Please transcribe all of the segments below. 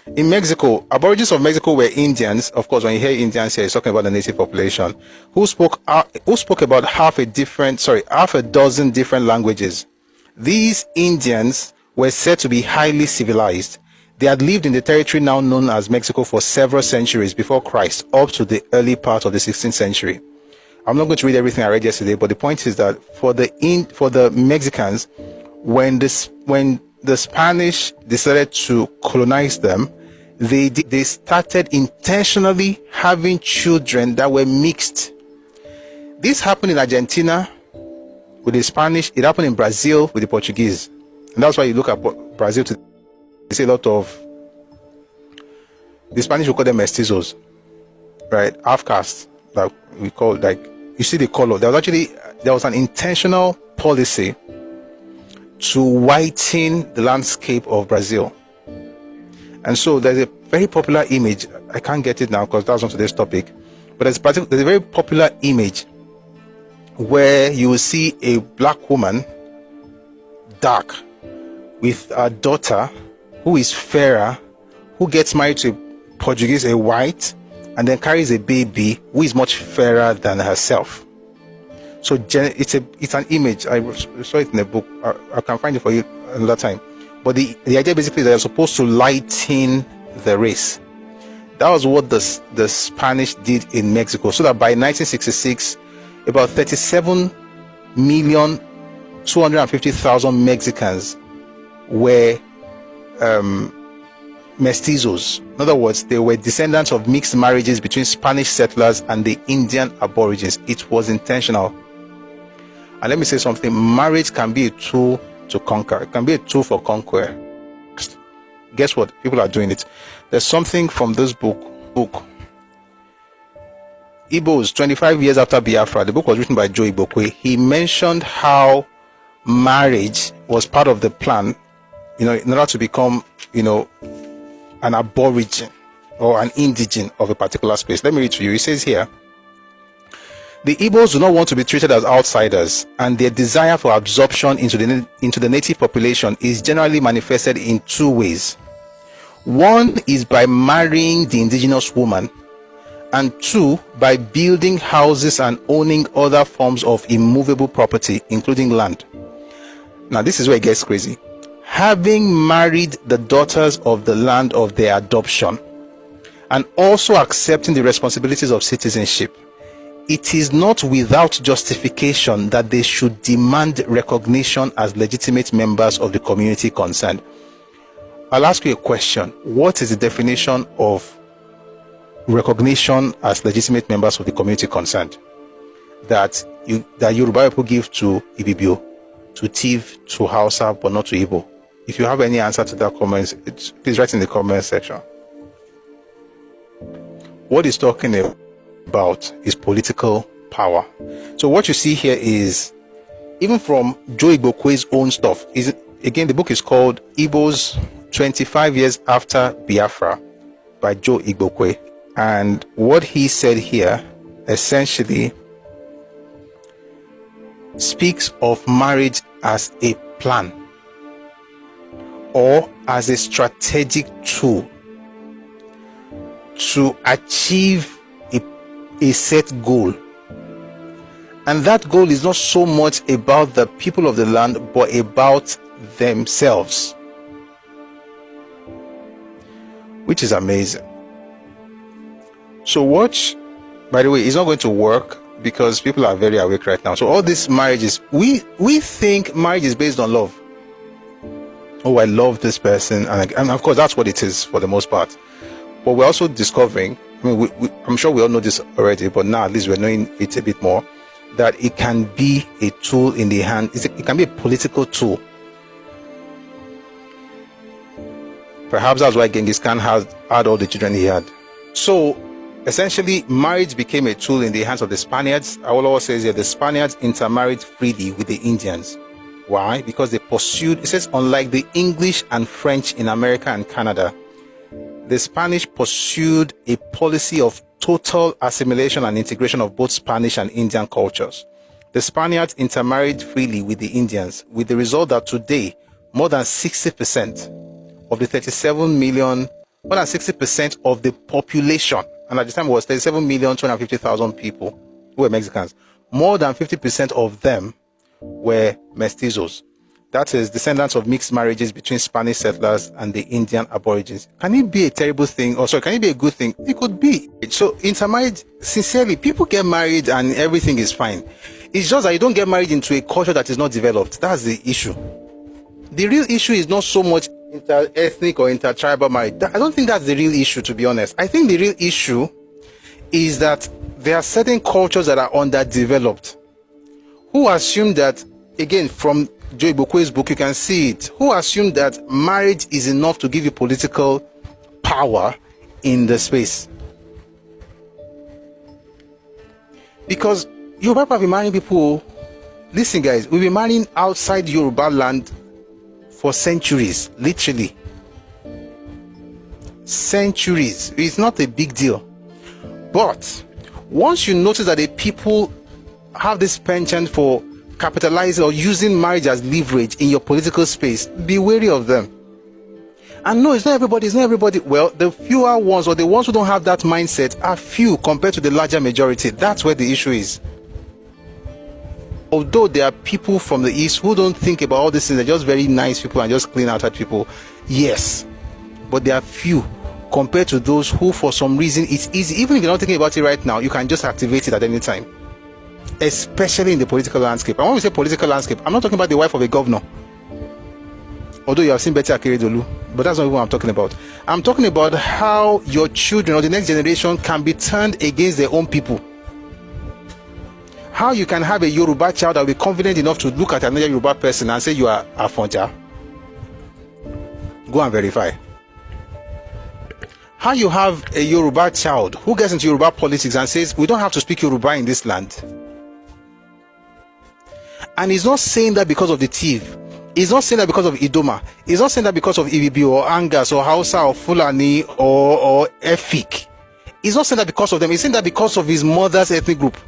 In Mexico, Aborigines of Mexico were Indians. Of course, when you hear Indians here, it's talking about the native population who spoke about half a dozen different languages. These Indians were said to be highly civilized. They had lived in the territory now known as Mexico for several centuries before Christ, up to the early part of the 16th century. I'm not going to read everything I read yesterday, but the point is that for the Mexicans, when the Spanish decided to colonize them, they started intentionally having children that were mixed. This happened in Argentina with the Spanish. It happened in Brazil with the Portuguese. And that's why you look at Brazil today, you see a lot of the Spanish will call them mestizos, right? Half caste, that we call, like, you see the color. There was an intentional policy to whiten the landscape of Brazil. And so there's a very popular image. I can't get it now because that's on today's topic. But there's a very popular image where you will see a black woman, dark, with a daughter who is fairer, who gets married to a Portuguese, a white, and then carries a baby who is much fairer than herself. So it's an image. I saw it in a book. I can find it for you another time. But the idea basically is that they're supposed to lighten the race. That was what the Spanish did in Mexico. So that by 1966, about 37,250,000 Mexicans were mestizos. In other words, they were descendants of mixed marriages between Spanish settlers and the Indian Aborigines. It was intentional. And let me say something, marriage can be a tool to conquer. It can be a tool for conquest. Guess what? People are doing it. There's something from this book. Igbos, 25 years after Biafra, the book was written by Joe Igbokwe. He mentioned how marriage was part of the plan, in order to become, an aborigine or an indigene of a particular space. Let me read to you. He says here, the Igbos do not want to be treated as outsiders, and their desire for absorption into the native population is generally manifested in two ways. One is by marrying the indigenous woman, and two, by building houses and owning other forms of immovable property, including land. Now, this is where it gets crazy. Having married the daughters of the land of their adoption, and also accepting the responsibilities of citizenship, it is not without justification that they should demand recognition as legitimate members of the community concerned. I'll ask you a question. What is the definition of recognition as legitimate members of the community concerned? That Yoruba people give to Ibibio, to Tiv, to Hausa, but not to Igbo. If you have any answer to that comment, please write in the comment section. What he's talking about is political power. So what you see here is, even from Joe Igbokwe's own stuff, again, the book is called Igbos 25 Years After Biafra by Joe Igbokwe. And what he said here essentially speaks of marriage as a plan or as a strategic tool to achieve a set goal. And that goal is not so much about the people of the land, but about themselves, which is amazing. So watch, by the way, it's not going to work because people are very awake right now. So all these marriages, we think marriage is based on love. Oh, I love this person, and of course that's what it is for the most part. But we're also discovering, I'm sure we all know this already, but now at least we're knowing it a bit more, that it can be a tool in the hand. It can be a political tool. Perhaps that's why Genghis Khan had all the children he had. So essentially, marriage became a tool in the hands of the Spaniards. Awolowo says here, the Spaniards intermarried freely with the Indians. Why? Because they pursued, it says, unlike the English and French in America and Canada, the Spanish pursued a policy of total assimilation and integration of both Spanish and Indian cultures. The Spaniards intermarried freely with the Indians, with the result that today, more than 60% of the 37 million more than 60% of the population, and at the time it was 37,250,000 people who were Mexicans. More than 50% of them were mestizos. That is, descendants of mixed marriages between Spanish settlers and the Indian aborigines. Can it be a terrible thing? Or sorry, can it be a good thing? It could be. So intermarried, sincerely, people get married and everything is fine. It's just that you don't get married into a culture that is not developed. That's the issue. The real issue is not so much inter-ethnic or inter-tribal marriage. I don't think that's the real issue, to be honest. I think the real issue is that there are certain cultures that are underdeveloped, who assume that, again, from Joe Igbokwe's book, you can see it, who assume that marriage is enough to give you political power in the space. Because Yoruba have been marrying people, listen guys, we've been marrying outside Yoruba land for centuries, literally. Centuries. It's not a big deal. But once you notice that the people have this penchant for capitalizing or using marriage as leverage in your political space, be wary of them. And no, it's not everybody. Well, the fewer ones, or the ones who don't have that mindset, are few compared to the larger majority. That's where the issue is. Although there are people from the East who don't think about all these things, they're just very nice people and just clean-hearted people. Yes, but there are few compared to those who, for some reason, it's easy. Even if you're not thinking about it right now, you can just activate it at any time. Especially in the political landscape. And when we say political landscape, I'm not talking about the wife of a governor. Although you have seen Betty Akeredolu, but that's not what I'm talking about. I'm talking about how your children or the next generation can be turned against their own people. How you can have a Yoruba child that will be confident enough to look at another Yoruba person and say you are Afonja. Go and verify. How you have a Yoruba child who gets into Yoruba politics and says we don't have to speak Yoruba in this land. And he's not saying that because of the thief. He's not saying that because of Idoma. He's not saying that because of Ibibi or Angas or Hausa or Fulani or Efik. He's not saying that because of them. He's saying that because of his mother's ethnic group.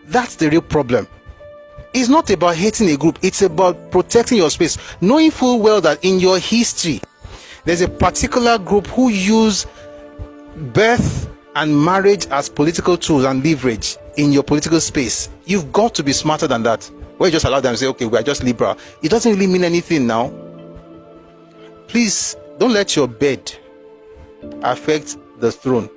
That's the real problem. It's not about hating a group. It's about protecting your space. Knowing full well that in your history, there's a particular group who use birth and marriage as political tools and leverage in your political space. You've got to be smarter than that. Where you just allow them to say, okay, we are just liberal. It doesn't really mean anything now. Please, don't let your bed affect the throne.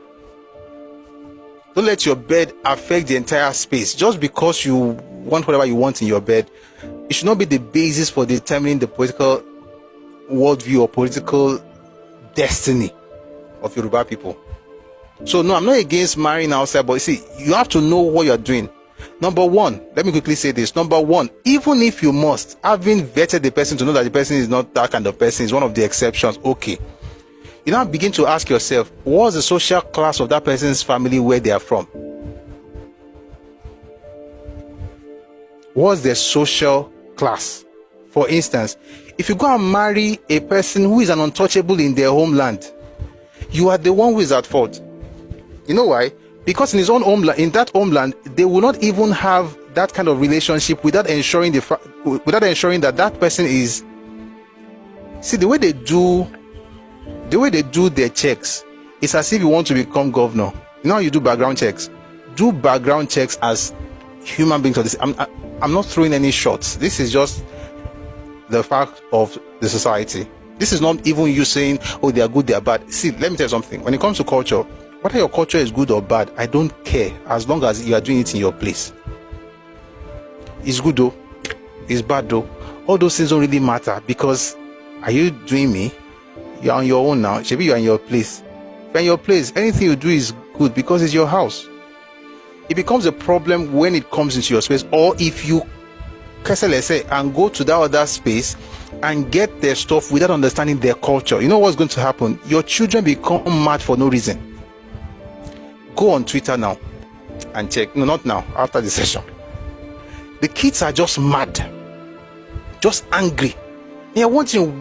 Don't let your bed affect the entire space. Just because you want whatever you want in your bed, it should not be the basis for determining the political worldview or political destiny of Yoruba people. So no, I'm not against marrying outside, but see, you have to know what you're doing. Number one, let me quickly say this. Number one, even if you must, having vetted the person to know that the person is not that kind of person is one of the exceptions, okay. You now begin to ask yourself, what's the social class of that person's family, where they are from? What's their social class? For instance, if you go and marry a person who is an untouchable in their homeland, you are the one who is at fault. You know why? Because in his own homeland, in that homeland, they will not even have that kind of relationship without ensuring that that person is. See, the way they do their checks, it's as if you want to become governor. You know how you do background checks? Do background checks as human beings. I'm not throwing any shots. This is just the fact of the society. This is not even you saying, oh, they are good, they are bad. See, let me tell you something. When it comes to culture, whether your culture is good or bad, I don't care, as long as you are doing it in your place. It's good though, it's bad though. All those things don't really matter, because are you doing me? You're on your own now. Maybe you're in your place. If you're in your place, anything you do is good because it's your house. It becomes a problem when it comes into your space, or if you and go to that other space and get their stuff without understanding their culture. You know what's going to happen? Your children become mad for no reason. Go on Twitter now and check. No, not now, after the session. The kids are just mad, just angry. They are wondering,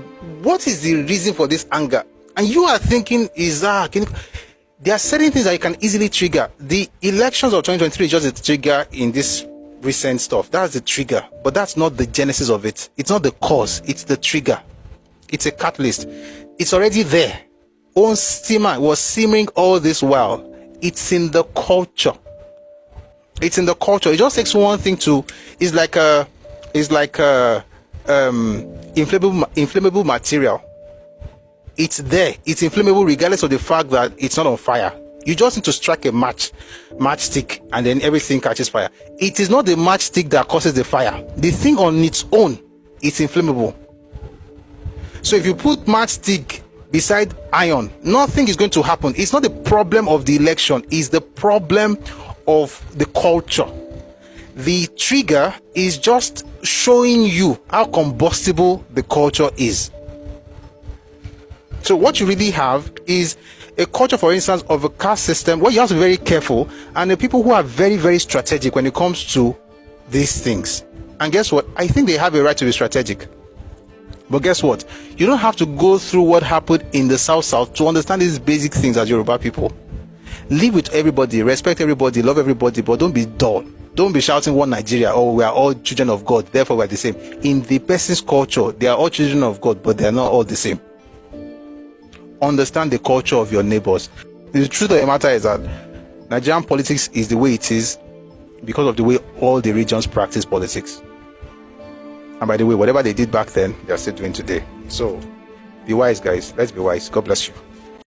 what is the reason for this anger? And you are thinking, there are certain things that you can easily trigger. The elections of 2023 is just a trigger in this recent stuff. That's the trigger, but that's not the genesis of it. It's not the cause, it's the trigger. It's a catalyst. It's already there. Own steamer was simmering all this while. It's in the culture. It's in the culture. It just takes one thing to. It's like inflammable material. It's there. It's inflammable regardless of the fact that it's not on fire. You just need to strike a matchstick, and then everything catches fire. It is not the matchstick that causes the fire. The thing on its own, it's inflammable. So if you put matchstick beside iron, nothing is going to happen. It's not the problem of the election, it's the problem of the culture. The trigger is just showing you how combustible the culture is. So what you really have is a culture, for instance, of a caste system where you have to be very careful, and the people who are very, very strategic when it comes to these things. And guess what? I think they have a right to be strategic. But guess what? You don't have to go through what happened in the South to understand these basic things as Yoruba people. Live with everybody, respect everybody, love everybody, but don't be dull. Don't be shouting one Nigeria, or we are all children of God, therefore we are the same. In the person's culture, they are all children of God, but they are not all the same. Understand the culture of your neighbors. The truth of the matter is that Nigerian politics is the way it is because of the way all the regions practice politics. And by the way, whatever they did back then, they are still doing today. So be wise, guys. Let's be wise. God bless you.